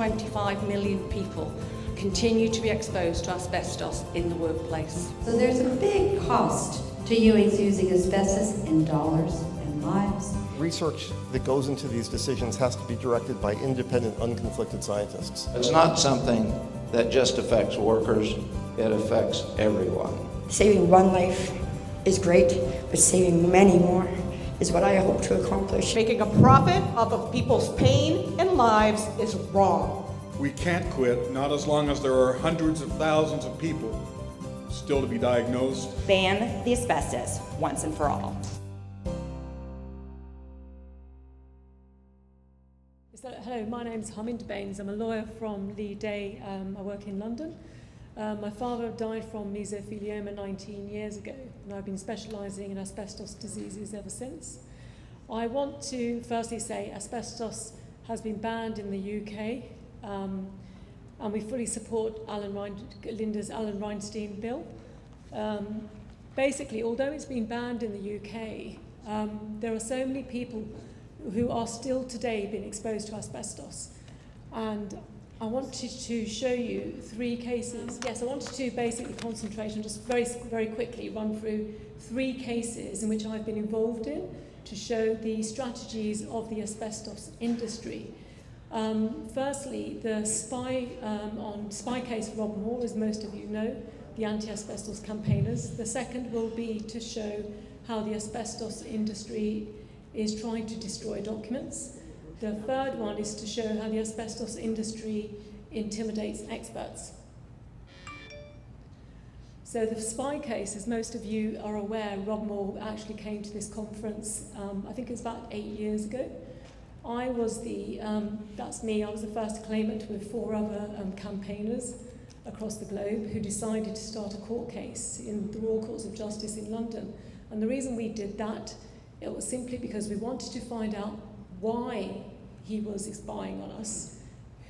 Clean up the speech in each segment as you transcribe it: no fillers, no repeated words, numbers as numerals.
25 million people continue to be exposed to asbestos in the workplace. So there's a big cost to using asbestos in dollars and lives. Research that goes into these decisions has to be directed by independent, unconflicted scientists. It's not something that just affects workers, it affects everyone. Saving one life is great, but saving many more is what I hope to accomplish. Making a profit off of people's pain and lives is wrong. We can't quit, not as long as there are hundreds of thousands of people still to be diagnosed. Ban the asbestos once and for all. Hello, my name's Harminder Bains. I'm a lawyer from Leeds. I work in London. My father died from Mesothelioma 19 years ago, and I've been specialising in asbestos diseases ever since. I want to firstly say asbestos has been banned in the UK, and we fully support Linda's Alan Reinstein bill. Basically, although it's been banned in the UK, there are so many people who are still today being exposed to asbestos. And I wanted to show you 3 cases. Yes, I wanted to basically concentrate and just very quickly run through 3 cases in which I've been involved in to show the strategies of the asbestos industry. Firstly, the spy case of Rob Moore, as most of you know, the anti-asbestos campaigners. The second will be to show how the asbestos industry is trying to destroy documents. The third one is to show how the asbestos industry intimidates experts. So the spy case, as most of you are aware, Rob Moore actually came to this conference, I think it was about 8 years ago. I was that's me, I was the first claimant with 4 other campaigners across the globe who decided to start a court case in the Royal Courts of Justice in London. And the reason we did that, it was simply because we wanted to find out why he was spying on us,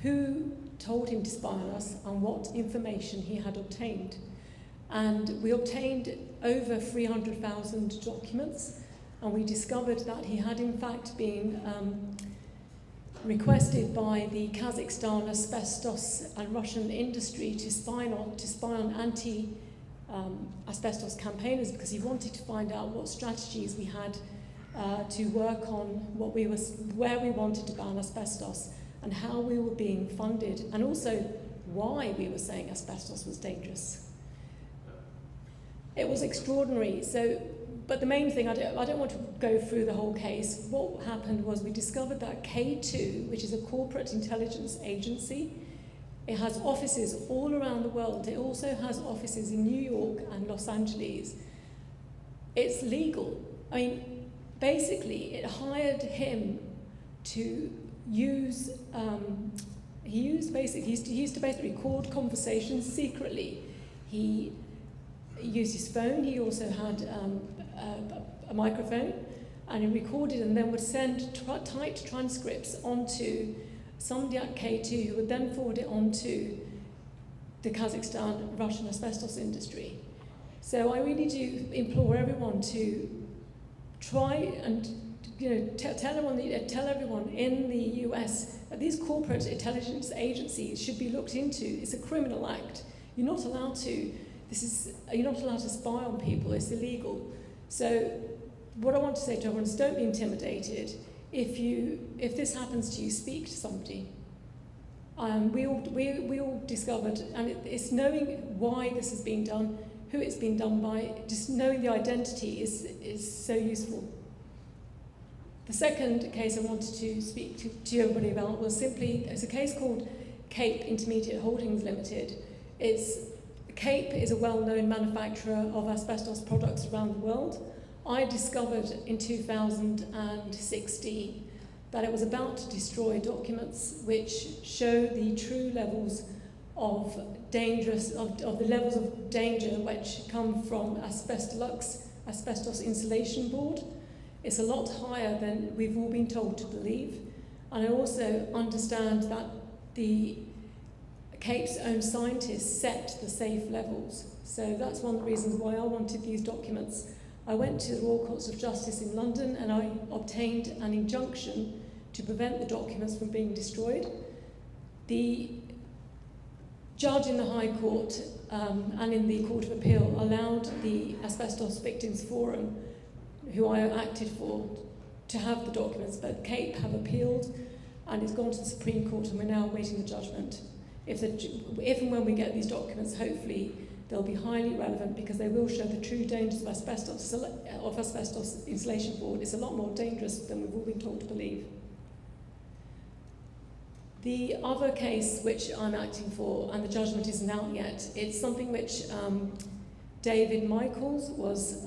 who told him to spy on us, and what information he had obtained. And we obtained over 300,000 documents, and we discovered that he had in fact been requested by the Kazakhstan asbestos and Russian industry to spy on anti-asbestos campaigners, because he wanted to find out what strategies we had to work on where we wanted to ban asbestos and how we were being funded, and also why we were saying asbestos was dangerous. It was extraordinary. But the main thing, I don't want to go through the whole case. What happened was we discovered that K2, which is a corporate intelligence agency, it has offices all around the world. It also has offices in New York and Los Angeles. It's legal. I mean, basically, it hired him to use, he used to basically record conversations secretly. He used his phone, he also had a microphone, and he recorded and then would send typed transcripts onto somebody at K2 who would then forward it onto the Kazakhstan Russian asbestos industry. So I really do implore everyone to try and tell everyone in the US that these corporate intelligence agencies should be looked into. It's a criminal act. You're not allowed to spy on people. It's illegal. So what I want to say to everyone is, don't be intimidated. If this happens to you, speak to somebody. We all discovered, and it's knowing why this has been done, who it's been done by. Just knowing the identity is so useful. The second case I wanted to speak to everybody about was it's a case called Cape Intermediate Holdings Limited. Cape is a well-known manufacturer of asbestos products around the world. I discovered in 2016 that it was about to destroy documents which show the true levels of the levels of danger which come from asbestos insulation board. It's a lot higher than we've all been told to believe. And I also understand that the Cape's own scientists set the safe levels. So that's one of the reasons why I wanted these documents. I went to the Royal Courts of Justice in London and I obtained an injunction to prevent the documents from being destroyed. The judge in the High Court and in the Court of Appeal allowed the Asbestos Victims Forum, who I acted for, to have the documents, but CAPE have appealed and it's gone to the Supreme Court and we're now awaiting the judgment. If and when we get these documents, hopefully they'll be highly relevant because they will show the true dangers of asbestos insulation board. It's a lot more dangerous than we've all been told to believe. The other case which I'm acting for, and the judgment isn't out yet, it's something which David Michaels was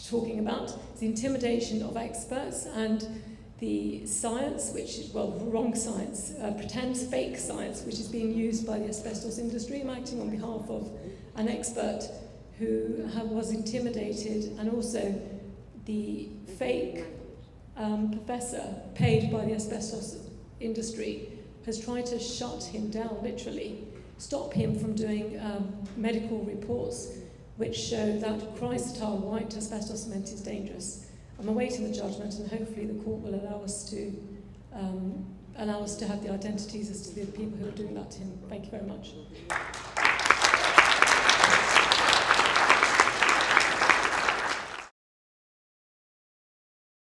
talking about. It's the intimidation of experts and the science, which is, well, wrong science, pretend fake science, which is being used by the asbestos industry. I'm acting on behalf of an expert who was intimidated, and also the fake professor paid by the asbestos industry has tried to shut him down, literally, stop him from doing medical reports which show that chrysotile white asbestos cement is dangerous. I'm awaiting the judgment, and hopefully the court will allow us to have the identities as to the people who are doing that to him. Thank you very much.